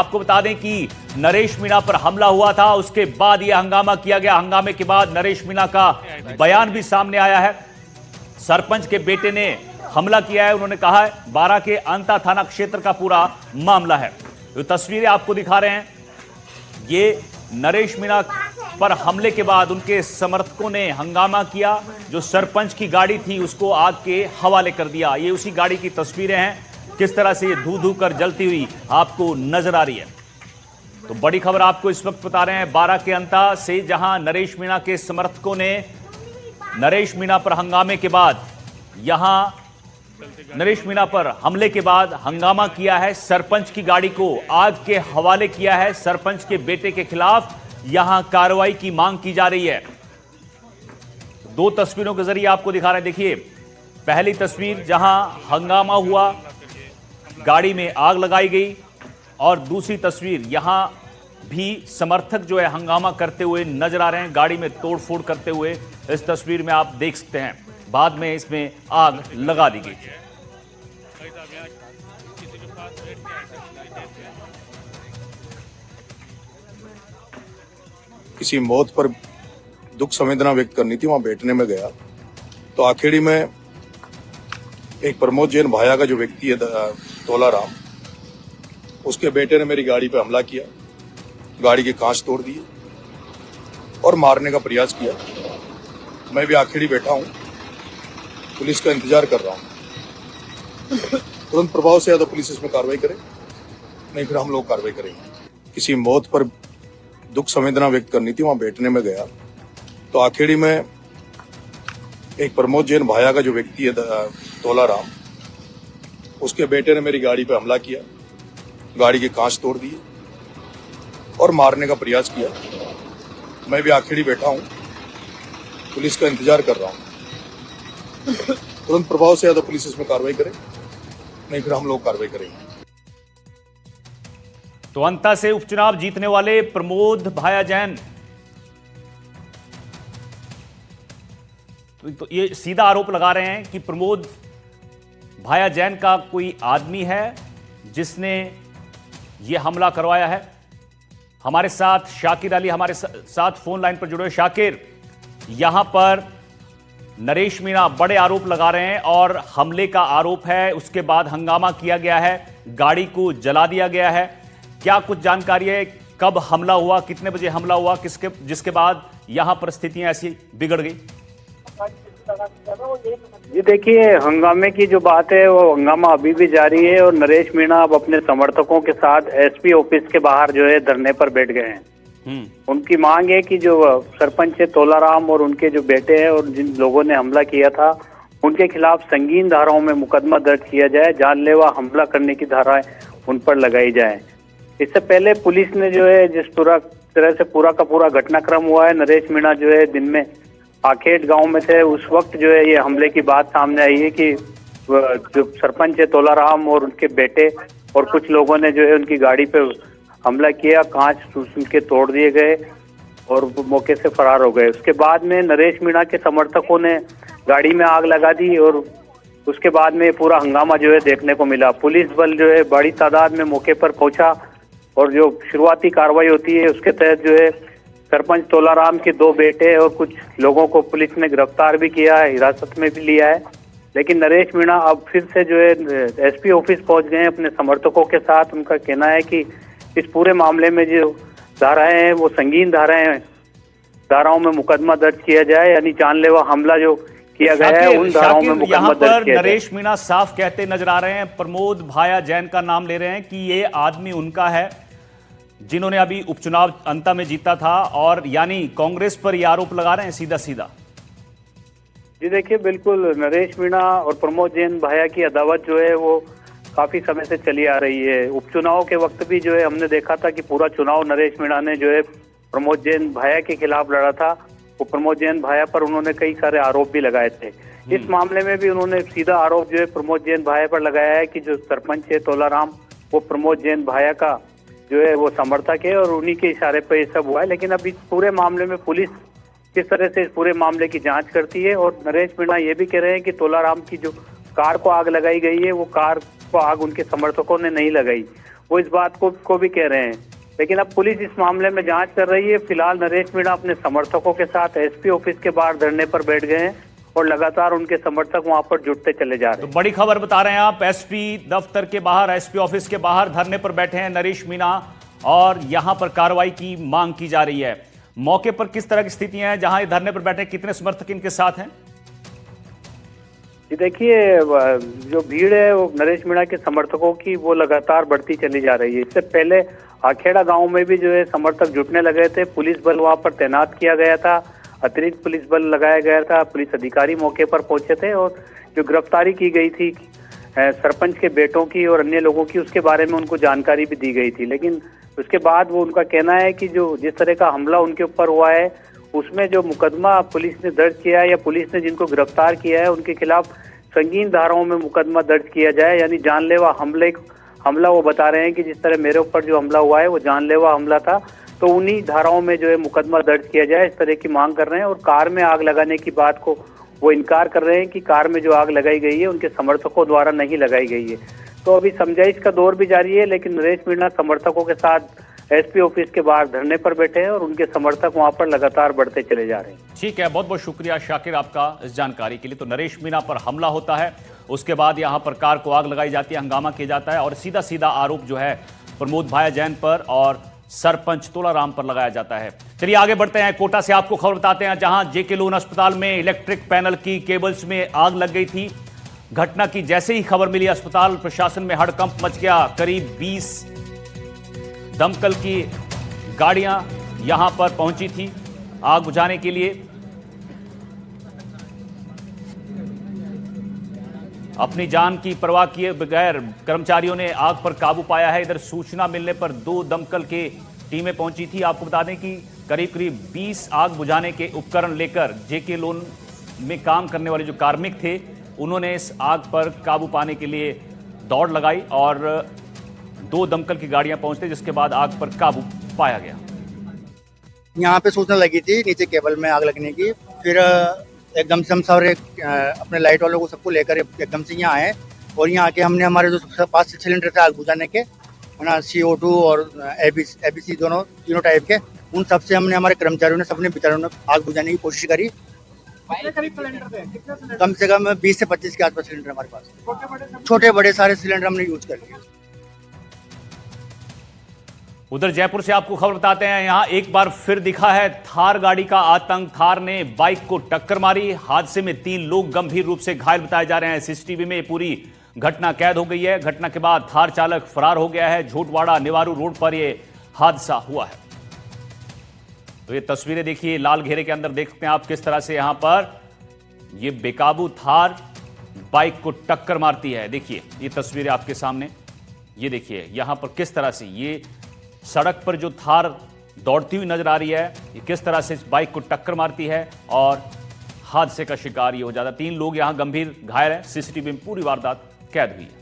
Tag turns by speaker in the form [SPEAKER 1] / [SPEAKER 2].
[SPEAKER 1] आपको बता दें कि नरेश मीणा पर हमला हुआ था, उसके बाद यह हंगामा किया गया। हंगामे के बाद नरेश मीणा का बयान भी सामने आया है। सरपंच के बेटे ने हमला किया है। उन्होंने कहा है 12 के अंता थाना क्षेत्र का पूरा मामला है। तो तस्वीरें आपको दिखा रहे हैं। ये नरेश मीणा पर हमले के बाद उनके समर्थकों ने हंगामा किया। जो सरपंच की गाड़ी थी उसको आग के हवाले कर दिया। ये उसी गाड़ी की तस्वीरें हैं, किस तरह से ये धू धू कर जलती हुई आपको नजर आ रही है। तो बड़ी खबर आपको इस वक्त बता रहे हैं 12 के अंता से, जहां नरेश मीणा के समर्थकों ने नरेश मीणा पर हंगामे के बाद नरेश मीणा पर हमले के बाद हंगामा किया है। सरपंच की गाड़ी को आग के हवाले किया है। सरपंच के बेटे के खिलाफ यहां कार्रवाई की मांग की जा रही है। दो तस्वीरों के जरिए आपको दिखा रहे हैं। देखिए, पहली तस्वीर जहां हंगामा हुआ, गाड़ी में आग लगाई गई, और दूसरी तस्वीर यहां भी समर्थक जो है हंगामा करते हुए नजर आ रहे हैं, गाड़ी में तोड़फोड़ करते हुए। इस तस्वीर में आप देख सकते हैं, बाद में इसमें आग लगा दी गई।
[SPEAKER 2] किसी मौत पर दुख संवेदना व्यक्त करनी थी, वहां बैठने में गया तो आखेड़ी में एक प्रमोद जैन भाया का जो व्यक्ति है तोलाराम, उसके बेटे ने मेरी गाड़ी पे हमला किया, गाड़ी के कांच तोड़ दिए और मारने का प्रयास किया। मैं भी आखेड़ी बैठा हूं, पुलिस का इंतजार कर रहा हूं। तुरंत प्रभाव से या तो पुलिस इसमें कार्रवाई करे, नहीं फिर हम लोग कार्रवाई करेंगे। किसी मौत पर दुख संवेदना व्यक्त करनी थी, वहां बैठने में गया तो आखेड़ी में एक प्रमोद जैन भाया का जो व्यक्ति है तोलाराम, उसके बेटे ने मेरी गाड़ी पे हमला किया, गाड़ी के कांच तोड़ दिए और मारने का प्रयास किया। मैं भी आखेड़ी बैठा हूं, पुलिस का इंतजार कर रहा हूं। तुरंत प्रभाव से या तो पुलिस इसमें कार्रवाई करे, नहीं फिर हम लोग कार्रवाई करेंगे।
[SPEAKER 1] तो अंता से उपचुनाव जीतने वाले प्रमोद भाया जैन, तो ये सीधा आरोप लगा रहे हैं कि प्रमोद भाया जैन का कोई आदमी है जिसने ये हमला करवाया है। हमारे साथ शाकिर अली हमारे साथ फोन लाइन पर जुड़े हुए। शाकिर, यहां पर नरेश मीणा बड़े आरोप लगा रहे हैं और हमले का आरोप है, उसके बाद हंगामा किया गया है, गाड़ी को जला दिया गया है। क्या कुछ जानकारी है, कब हमला हुआ, कितने बजे हमला हुआ, जिसके बाद यहां परिस्थितियां ऐसी बिगड़ गई?
[SPEAKER 3] जी देखिए, हंगामे की जो बात है वो हंगामा अभी भी जारी है और नरेश मीणा अब अपने समर्थकों के साथ एसपी ऑफिस के बाहर जो है धरने पर बैठ गए हैं। उनकी मांग है कि जो सरपंच है तोलाराम और उनके जो बेटे हैं और जिन लोगों ने हमला किया था उनके खिलाफ संगीन धाराओं में मुकदमा दर्ज किया जाए, जानलेवा हमला करने की धाराएं उन पर लगाई जाए। इससे पहले पुलिस ने जो है जिस तरह से पूरा का पूरा घटनाक्रम हुआ है, नरेश मीणा जो है दिन में आखेट गांव में थे, उस वक्त जो है ये हमले की बात सामने आई है कि जो सरपंच है तोलाराम और उनके बेटे और कुछ लोगों ने जो है उनकी गाड़ी पे हमला किया, कांच उनके तोड़ दिए गए और वो मौके से फरार हो गए। उसके बाद में नरेश मीणा के समर्थकों ने गाड़ी में आग लगा दी और उसके बाद में पूरा हंगामा जो है देखने को मिला। पुलिस बल जो है बड़ी तादाद में मौके पर पहुंचा और जो शुरुआती कार्रवाई होती है उसके तहत जो है सरपंच तोलाराम के 2 बेटे और कुछ लोगों को पुलिस ने गिरफ्तार भी किया है, हिरासत में भी लिया है। लेकिन नरेश मीणा अब फिर से जो है एसपी ऑफिस पहुंच गए हैं अपने समर्थकों के साथ। उनका कहना है कि इस पूरे मामले में जो धाराएं हैं वो संगीन धाराएं हैं, धाराओं में मुकदमा दर्ज किया जाए, यानी जानलेवा हमला जो किया गया है उन धाराओं में मुकदमा दर्ज किया जाए।
[SPEAKER 1] नरेश मीणा साफ कहते नजर आ रहे हैं, प्रमोद भाया जैन का नाम ले रहे हैं कि ये आदमी उनका है जिन्होंने अभी उपचुनाव अंता में जीता था, और यानी कांग्रेस पर ये आरोप लगा रहे हैं सीधा सीधा।
[SPEAKER 3] जी देखिए, बिल्कुल नरेश मीणा और प्रमोद जैन भाया की अदावत जो है वो काफी समय से चली आ रही है। उपचुनाव के वक्त भी जो है हमने देखा था कि पूरा चुनाव नरेश मीणा ने जो है प्रमोद जैन भाया के खिलाफ लड़ा था। वो प्रमोद जैन भाया पर उन्होंने कई सारे आरोप भी लगाए थे। इस मामले में भी उन्होंने सीधा आरोप जो है प्रमोद जैन भाया पर लगाया है कि जो सरपंच है तोलाराम वो प्रमोद जैन भाया का जो है वो समर्थक है और उन्हीं के इशारे पर ये सब हुआ है। लेकिन अब इस पूरे मामले में पुलिस किस तरह से इस पूरे मामले की जांच करती है, और नरेश मीणा ये भी कह रहे हैं कि तोलाराम की जो कार को आग लगाई गई है वो कार को आग उनके समर्थकों ने नहीं लगाई, वो इस बात को भी कह रहे हैं। लेकिन अब पुलिस इस मामले में जांच कर रही है। फिलहाल नरेश मीणा अपने समर्थकों के साथ एसपी ऑफिस के बाहर धरने पर बैठ गए हैं और लगातार उनके समर्थक वहां पर जुटते चले जा रहे हैं।
[SPEAKER 1] तो बड़ी खबर बता रहे हैं आप, एसपी दफ्तर के बाहर, एसपी ऑफिस के बाहर धरने पर बैठे हैं नरेश मीणा और यहां पर कार्रवाई की मांग की जा रही है। मौके पर किस तरह की स्थितियां हैं जहां ये धरने पर बैठे, कितने समर्थक इनके साथ हैं?
[SPEAKER 3] जी देखिए, जो भीड़ है वो नरेश मीणा के समर्थकों की वो लगातार बढ़ती चली जा रही है। इससे पहले आखेड़ा गांव में भी जो है समर्थक जुटने लगे थे। पुलिस बल वहां पर तैनात किया गया था, अतिरिक्त पुलिस बल लगाया गया था, पुलिस अधिकारी मौके पर पहुंचे थे और जो गिरफ्तारी की गई थी सरपंच के बेटों की और अन्य लोगों की, उसके बारे में उनको जानकारी भी दी गई थी। लेकिन उसके बाद वो उनका कहना है कि जो जिस तरह का हमला उनके ऊपर हुआ है उसमें जो मुकदमा पुलिस ने दर्ज किया है या पुलिस ने जिनको गिरफ्तार किया है उनके खिलाफ संगीन धाराओं में मुकदमा दर्ज किया जाए, यानी जानलेवा हमला वो बता रहे हैं कि जिस तरह मेरे ऊपर जो हमला हुआ है वो जानलेवा हमला था, तो उन्हीं धाराओं में जो है मुकदमा दर्ज किया जाए, इस तरह की मांग कर रहे हैं। और कार में आग लगाने की बात को वो इनकार कर रहे हैं कि कार में जो आग लगाई गई है उनके समर्थकों द्वारा नहीं लगाई गई है। तो अभी समझाइश का दौर भी जारी है, लेकिन नरेश मीणा समर्थकों के साथ एसपी ऑफिस के बाहर धरने पर बैठे हैं और उनके समर्थक वहां पर लगातार बढ़ते चले जा रहे हैं।
[SPEAKER 1] ठीक है, बहुत बहुत शुक्रिया शाकिर आपका इस जानकारी के लिए। तो नरेश मीणा पर हमला होता है, उसके बाद यहां पर कार को आग लगाई जाती है, हंगामा किया जाता है और सीधा सीधा आरोप जो है प्रमोद भाया जैन पर और सरपंच तोलाराम पर लगाया जाता है। चलिए आगे बढ़ते हैं। कोटा से आपको खबर बताते हैं, जहां जेके लोन अस्पताल में इलेक्ट्रिक पैनल की केबल्स में आग लग गई थी। घटना की जैसे ही खबर मिली, अस्पताल प्रशासन में हड़कंप मच गया। करीब 20 दमकल की गाड़ियां यहां पर पहुंची थी आग बुझाने के लिए। अपनी जान की परवाह किए बगैर कर्मचारियों ने आग पर काबू पाया है। इधर सूचना मिलने पर 2 दमकल के टीमें पहुंची थी। आपको बता दें कि करीब 20 आग बुझाने के उपकरण लेकर जेके लोन में काम करने वाले जो कार्मिक थे उन्होंने इस आग पर काबू पाने के लिए दौड़ लगाई और 2 दमकल की गाड़ियां पहुंचते, जिसके बाद आग पर काबू पाया गया।
[SPEAKER 4] यहाँ पे सूचना लगी थी नीचे केबल में आग लगने की, फिर एकदम से हम सारे अपने लाइट वालों को सबको लेकर एकदम से यहाँ आए और यहाँ आके हमने हमारे जो 5 सिलेंडर थे आग बुझाने के, CO2 और ABC तीनों टाइप के, उन सबसे हमने हमारे कर्मचारियों ने सबने बेचारों ने आग बुझाने की कोशिश करी। कम से कम 20 से 25 के आसपास सिलेंडर हमारे पास, छोटे बड़े सारे सिलेंडर हमने यूज कर लिए।
[SPEAKER 1] उधर जयपुर से आपको खबर बताते हैं, यहां एक बार फिर दिखा है थार गाड़ी का आतंक। थार ने बाइक को टक्कर मारी। हादसे में 3 लोग गंभीर रूप से घायल बताए जा रहे हैं। सीसीटीवी में पूरी घटना कैद हो गई है। घटना के बाद थार चालक फरार हो गया है। झोटवाड़ा निवारू रोड पर यह हादसा हुआ है। तो ये तस्वीरें देखिए, लाल घेरे के अंदर देख सकते हैं आप किस तरह से यहां पर ये बेकाबू थार बाइक को टक्कर मारती है। देखिए ये तस्वीरें आपके सामने, ये देखिए यहां पर किस तरह से ये सड़क पर जो थार दौड़ती हुई नजर आ रही है, ये किस तरह से इस बाइक को टक्कर मारती है और हादसे का शिकार ये हो जाता है। 3 लोग यहां गंभीर घायल हैं। सीसीटीवी में पूरी वारदात कैद हुई है।